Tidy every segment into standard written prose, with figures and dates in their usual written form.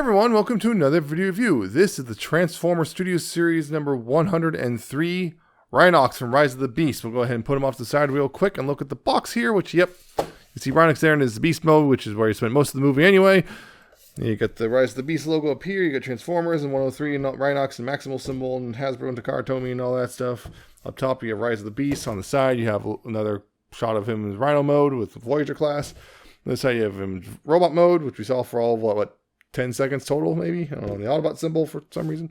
everyone, welcome to another video review. This is the Transformer Studios series number 103, Rhinox from Rise of the Beast. We'll go ahead and put him off to the side real quick and look at the box here, which, yep, you see Rhinox there in his Beast mode, which is where you spent most of the movie anyway. You got the Rise of the Beast logo up here, you got Transformers and 103 and Rhinox and Maximal symbol and Hasbro and Takara Tomy and all that stuff. Up top you have Rise of the Beast. On the side you have another shot of him in Rhino mode with the Voyager class. On this side you have him in robot mode, which we saw for all of what 10 seconds total, maybe? I don't know, the Autobot symbol for some reason.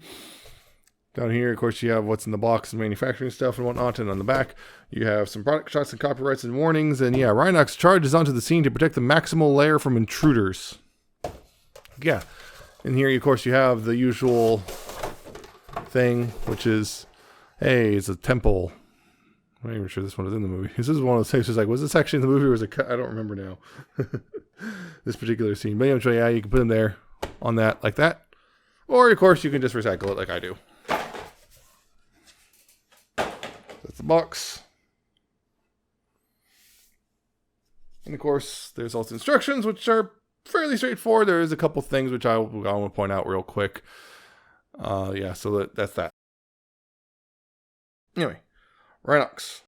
Down here, of course, you have what's in the box and manufacturing stuff and whatnot. And on the back, you have some product shots and copyrights and warnings. And yeah, Rhinox charges onto the scene to protect the maximal layer from intruders. Yeah. And here, of course, you have the usual thing, which is, hey, it's a temple. I'm not even sure this one is in the movie. This is one of those things. It's like, was this actually in the movie or was it cut? I don't remember now. This particular scene. But anyway, yeah, you can put them there on that, like that. Or, of course, you can just recycle it like I do. That's the box. And, of course, there's also instructions, which are fairly straightforward. There is a couple things which I want to point out real quick. Yeah, so that's that. Anyway, Rhinox.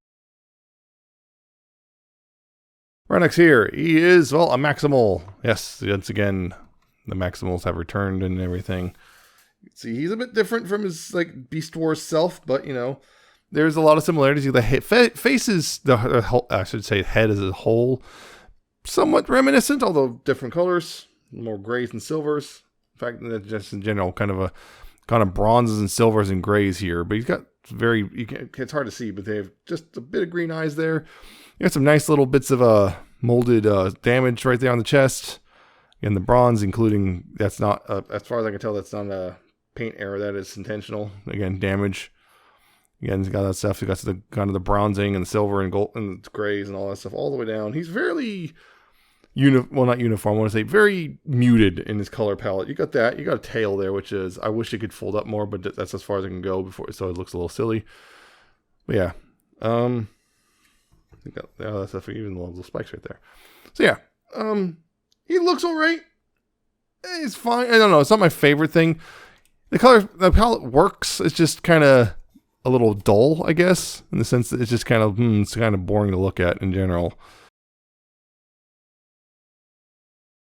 Rhinox here. He is, well, a Maximal. Yes, once again, the Maximals have returned and everything. See, he's a bit different from his, like, Beast Wars self, but, you know, there's a lot of similarities. The face is, I should say, head as a whole, somewhat reminiscent, although different colors, more grays and silvers. In fact, just in general, kind of bronzes and silvers and grays here. But he's got it's hard to see, but they have just a bit of green eyes there. You got some nice little bits of molded damage right there on the chest. And the bronze, including, that's not, as far as I can tell, that's not a paint error. That is intentional. Again, damage. Again, he's got that stuff. He got the kind of the bronzing and the silver and gold and the grays and all that stuff all the way down. He's fairly not uniform. I want to say very muted in his color palette. You got that. You got a tail there, which is, I wish it could fold up more, but that's as far as I can go before, so it looks a little silly. But yeah, you got all that stuff, even the little spikes right there. So yeah, he looks all right. He's fine. I don't know. It's not my favorite thing. The palette works. It's just kind of a little dull, I guess, in the sense that it's just kind of, it's kind of boring to look at in general.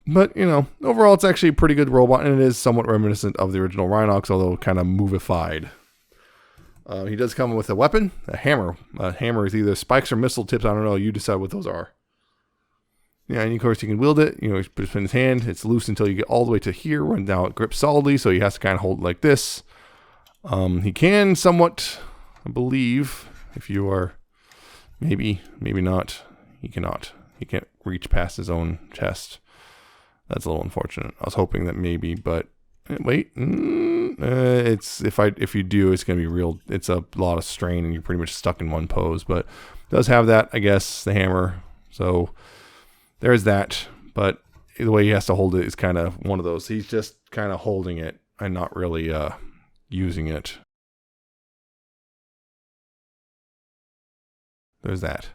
But, you know, overall, it's actually a pretty good robot, and it is somewhat reminiscent of the original Rhinox, although kind of movified. He does come with a weapon, a hammer. A hammer is either spikes or missile tips. I don't know. You decide what those are. Yeah, and of course, you can wield it. You know, he puts it in his hand. It's loose until you get all the way to here, when now it grips solidly, so he has to kind of hold it like this. He can somewhat, I believe, if you are, maybe not, he cannot. He can't reach past his own chest. That's a little unfortunate. I was hoping that maybe, but wait, it's if you do, it's gonna be real. It's a lot of strain, and you're pretty much stuck in one pose. But it does have that, I guess, the hammer. So there's that. But the way he has to hold it is kind of one of those. He's just kind of holding it and not really using it. There's that.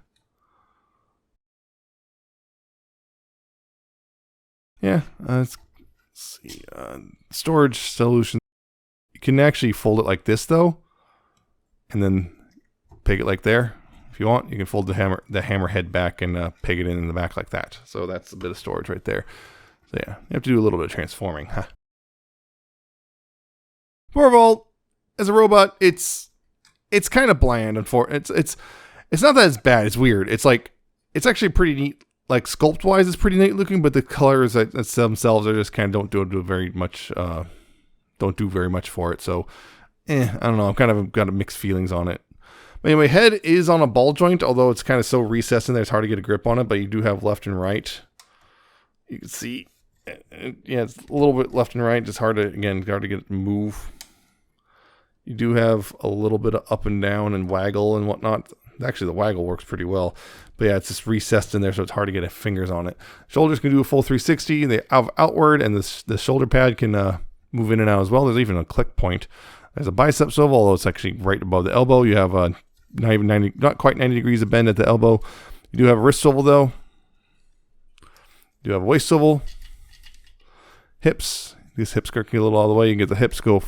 Yeah, let's see. Storage solution. You can actually fold it like this, though, and then peg it like there. If you want, you can fold the hammer head back and peg it in the back like that. So that's a bit of storage right there. So yeah, you have to do a little bit of transforming. Huh? Overall, as a robot, it's kind of bland. It's not that it's bad. It's weird. It's actually pretty neat. Like, sculpt-wise, it's pretty neat looking, but the colors themselves are just kind of don't do very much for it. So, I don't know. I've kind of got mixed feelings on it. But anyway, head is on a ball joint, although it's kind of so recessed in there, it's hard to get a grip on it. But you do have left and right. You can see, yeah, it's a little bit left and right. It's hard to get it to move. You do have a little bit of up and down and waggle and whatnot. Actually, the waggle works pretty well. But yeah, it's just recessed in there, so it's hard to get fingers on it. Shoulders can do a full 360. They outward, and the shoulder pad can move in and out as well. There's even a click point. There's a bicep swivel, although it's actually right above the elbow. You have not quite 90 degrees of bend at the elbow. You do have a wrist swivel, though. You do have a waist swivel. Hips. These hips go a little all the way. You can get the hips go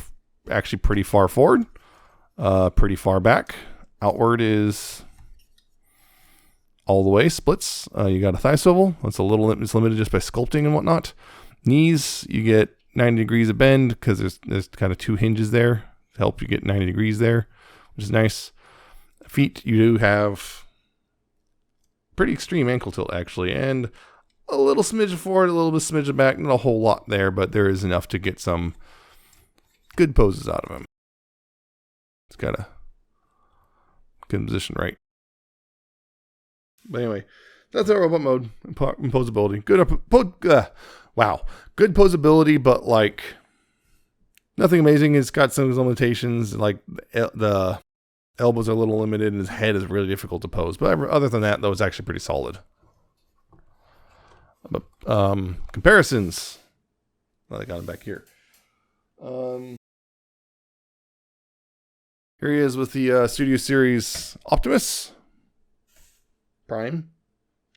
actually pretty far forward, pretty far back. Outward is all the way, splits. You got a thigh swivel. It's it's limited just by sculpting and whatnot. Knees, you get 90 degrees of bend because there's kind of 2 hinges there to help you get 90 degrees there, which is nice. Feet, you do have pretty extreme ankle tilt actually, and a little smidge forward, a little bit smidge of back, not a whole lot there, but there is enough to get some good poses out of him. It's got a good position right. But anyway, that's our robot mode and posability. Good posability, but like nothing amazing. It's got some limitations, like the elbows are a little limited and his head is really difficult to pose. But other than that, though, it's actually pretty solid. But comparisons. Well, I got him back here. Here he is with the Studio Series Optimus Prime.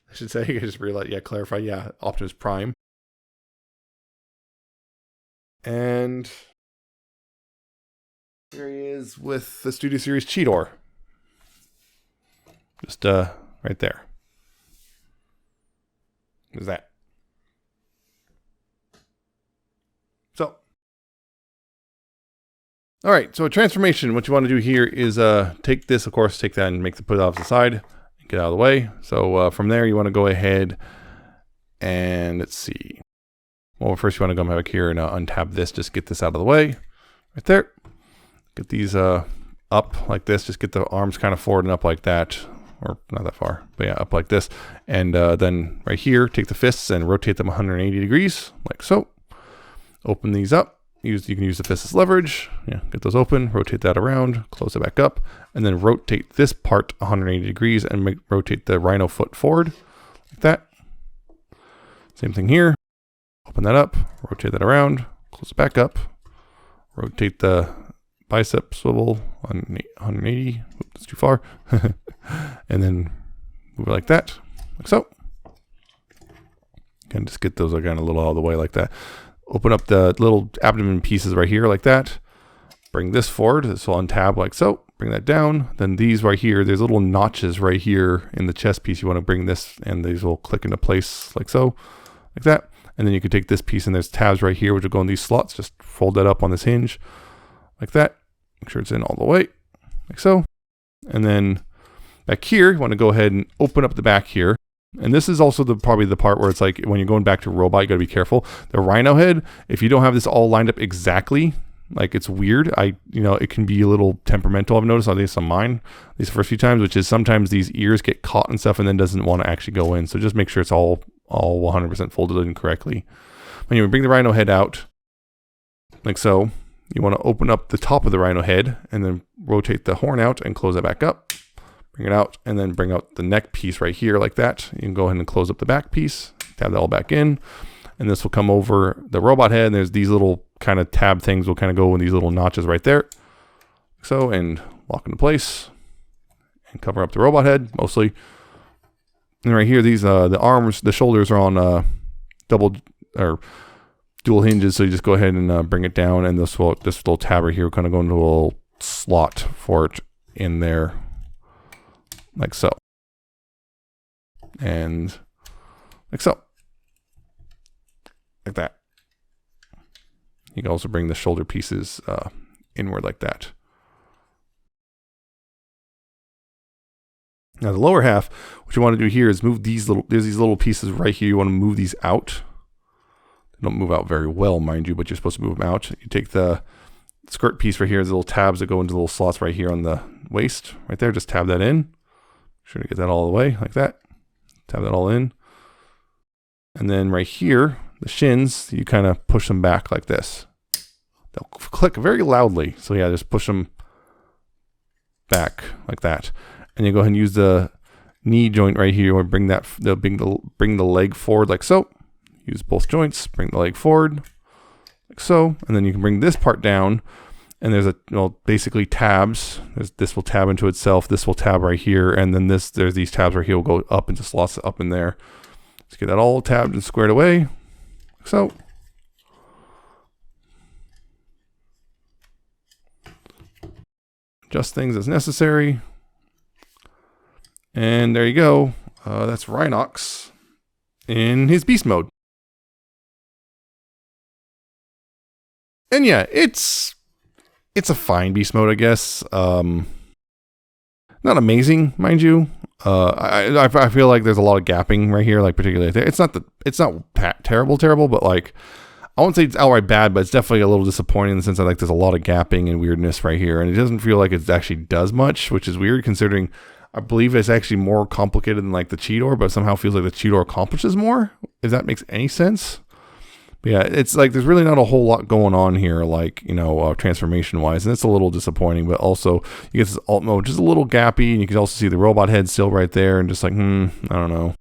I should say. I just realized. Yeah, clarify. Yeah, Optimus Prime. And here he is with the Studio Series Cheetor. Just right there. There's that. So, all right. So a transformation. What you want to do here is take this, of course, take that and put it off the side, and get out of the way. So from there, you want to go ahead and let's see. Well, first you want to go back here and untab this. Just get this out of the way, right there. Get these up like this. Just get the arms kind of forward and up like that. Or not that far, but yeah, up like this. And then right here, take the fists and rotate them 180 degrees, like so. Open these up. You can use the fists as leverage. Yeah, get those open, rotate that around, close it back up, and then rotate this part 180 degrees and rotate the rhino foot forward, like that. Same thing here. Open that up, rotate that around, close it back up, rotate the bicep swivel 180. Oops, that's too far. And then move it like that, like so. Can just get those again a little out of the way like that. Open up the little abdomen pieces right here like that. Bring this forward. This will untab like so. Bring that down. Then these right here, there's little notches right here in the chest piece. You want to bring this and these will click into place like so, like that. And then you can take this piece and there's tabs right here which will go in these slots. Just fold that up on this hinge like that. Make sure it's in all the way like so. And then back here, you want to go ahead and open up the back here. And this is also probably the part where it's like when you're going back to robot, you got to be careful. The rhino head, if you don't have this all lined up exactly, like it's weird. It can be a little temperamental. I've noticed at least on mine these first few times, which is sometimes these ears get caught and stuff and then doesn't want to actually go in. So just make sure it's all 100% folded in correctly. When you bring the rhino head out, like so, you want to open up the top of the rhino head and then rotate the horn out and close it back up. Bring it out and then bring out the neck piece right here like that. You can go ahead and close up the back piece, tab that all back in, and this will come over the robot head. And there's these little kind of tab things will kind of go in these little notches right there. So, and lock into place and cover up the robot head mostly. And right here, these the arms, the shoulders are on double or dual hinges. So you just go ahead and bring it down, and this little tab right here will kind of go into a little slot for it in there. Like so. And like so. Like that. You can also bring the shoulder pieces inward like that. Now the lower half, what you want to do here is move there's these little pieces right here. You want to move these out. They don't move out very well, mind you, but you're supposed to move them out. You take the skirt piece right here, there's little tabs that go into little slots right here on the waist. Right there, just tab that in. Sure to get that all the way like that. Tab that all in. And then right here, the shins, you kind of push them back like this. They'll click very loudly. So yeah, just push them back like that. And you go ahead and use the knee joint right here, or bring the leg forward like so. Use both joints, bring the leg forward like so. And then you can bring this part down. And there's basically tabs. This will tab into itself. This will tab right here. And then there's these tabs right here will go up into slots up in there. Let's get that all tabbed and squared away. So. adjust things as necessary. And there you go. That's Rhinox in his beast mode. And yeah, it's a fine beast mode, I guess. Not amazing, mind you. I feel like there's a lot of gapping right here, like particularly there. It's not terrible, but like I won't say it's outright bad, but it's definitely a little disappointing in the sense that like there's a lot of gapping and weirdness right here, and it doesn't feel like it actually does much, which is weird considering I believe it's actually more complicated than like the Cheetor, but somehow feels like the Cheetor accomplishes more. If that makes any sense. But yeah, it's like there's really not a whole lot going on here, like, you know, transformation wise, and it's a little disappointing. But also, you get this alt mode, just a little gappy, and you can also see the robot head still right there, and just like, I don't know.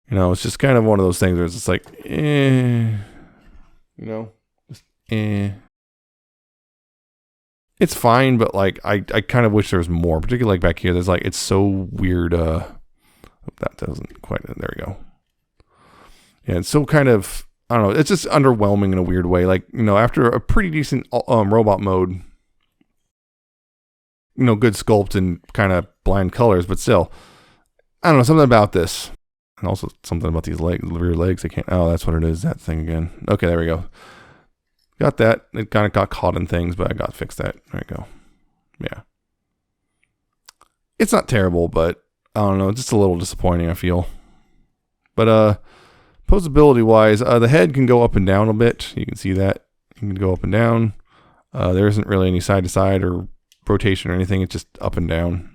You know, it's just kind of one of those things where it's just like, you know, just It's fine, but like I kind of wish there was more, particularly like back here. There's like it's so weird. That doesn't quite. There we go. Yeah, it's so kind of. I don't know, it's just underwhelming in a weird way. Like, you know, after a pretty decent robot mode, you know, good sculpt and kind of bland colors, but still, I don't know, something about this. And also something about these legs, rear legs. I can't, oh, that's what it is, that thing again. Okay, there we go. Got that. It kind of got caught in things, but I got fixed that. There we go. Yeah. It's not terrible, but I don't know, it's just a little disappointing, I feel. But, posability wise, the head can go up and down a bit. You can see that. You can go up and down. There isn't really any side to side or rotation or anything. It's just up and down.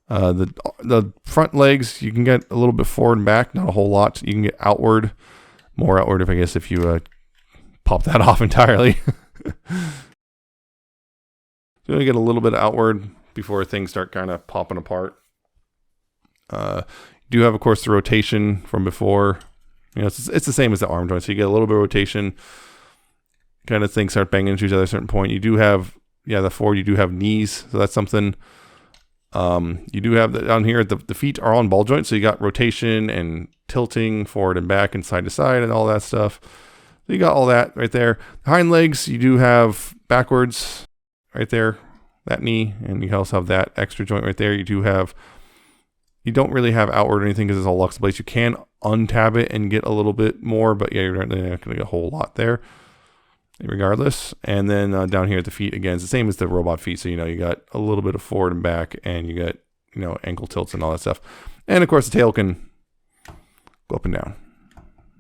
The front legs, you can get a little bit forward and back, not a whole lot. You can get outward, more outward if you pop that off entirely. So you get a little bit outward before things start kind of popping apart. You do have, of course, the rotation from before. You know, it's the same as the arm joint, so you get a little bit of rotation. Kind of things start banging into each other at a certain point. You do have, the forward, you do have knees, so that's something. You do have down here, the feet are on ball joints, so you got rotation and tilting forward and back and side to side and all that stuff. So you got all that right there. The hind legs, you do have backwards right there, that knee, and you also have that extra joint right there. You don't really have outward or anything because it's all Lux Blaze. You can untab it and get a little bit more, but yeah, you're not going to get a whole lot there regardless. And then down here at the feet, again, it's the same as the robot feet. So, you know, you got a little bit of forward and back, and you got, you know, ankle tilts and all that stuff. And of course, the tail can go up and down.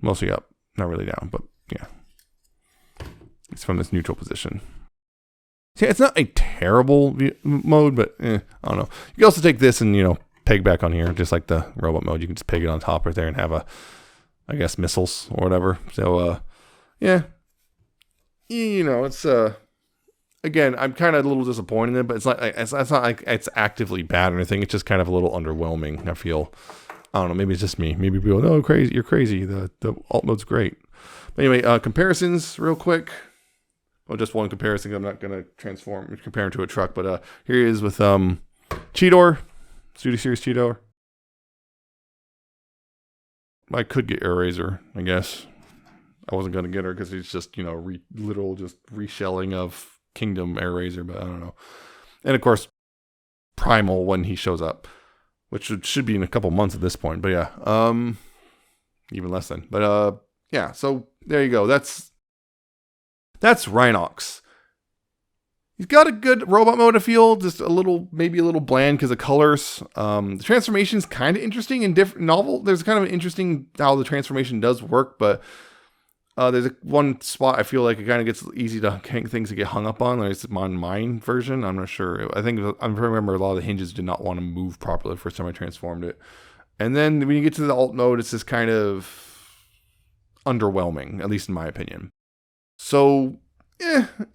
Mostly up, not really down, but yeah. It's from this neutral position. See, it's not a terrible mode, but I don't know. You can also take this and, you know, peg back on here, just like the robot mode. You can just peg it on top right there and have I guess missiles or whatever. So yeah, you know, it's again, I'm kind of a little disappointed in it, but it's not like it's actively bad or anything. It's just kind of a little underwhelming, I feel. I don't know, maybe it's just me. Maybe people, no, crazy, you're crazy. The alt mode's great. But anyway, comparisons real quick. Well, just one comparison. I'm not gonna compare him to a truck, but here he is with Cheetor. Studio Series Cheetor. I could get Air Razor, I guess. I wasn't going to get her because it's just, you know, literal just reshelling of Kingdom Air Razor, but I don't know. And of course, Primal when he shows up, which should be in a couple months at this point. But yeah, even less than. But yeah, so there you go. That's Rhinox. He's got a good robot mode, I feel, just maybe a little bland because of colors. The transformation is kind of interesting and different, novel. There's kind of an interesting how the transformation does work, but there's one spot I feel like it kind of gets easy to things to get hung up on. Like it's on mine version. I'm not sure. I remember a lot of the hinges did not want to move properly the first time I transformed it. And then when you get to the alt mode, it's just kind of underwhelming, at least in my opinion. So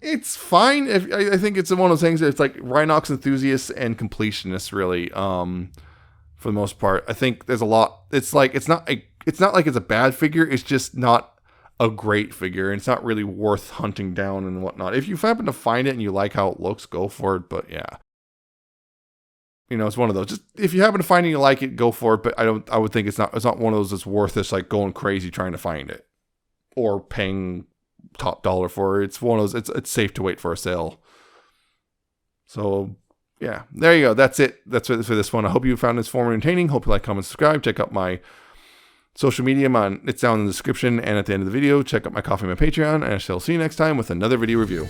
it's fine. I think it's one of those things that it's like Rhinox enthusiasts and completionists, really. For the most part, I think there's a lot. It's like it's not like it's a bad figure. It's just not a great figure, and it's not really worth hunting down and whatnot. If you happen to find it and you like how it looks, go for it. But yeah, you know, it's one of those. Just if you happen to find it and you like it, go for it. But I would think it's not one of those that's worth this like going crazy trying to find it or paying top dollar for it. It's one of those. It's safe to wait for a sale. So yeah, there you go. That's it. That's it for this one. I hope you found this form entertaining. Hope you like, comment, subscribe. Check out my social media. It's down in the description and at the end of the video. Check out my Coffee, my Patreon, and I shall see you next time with another video review.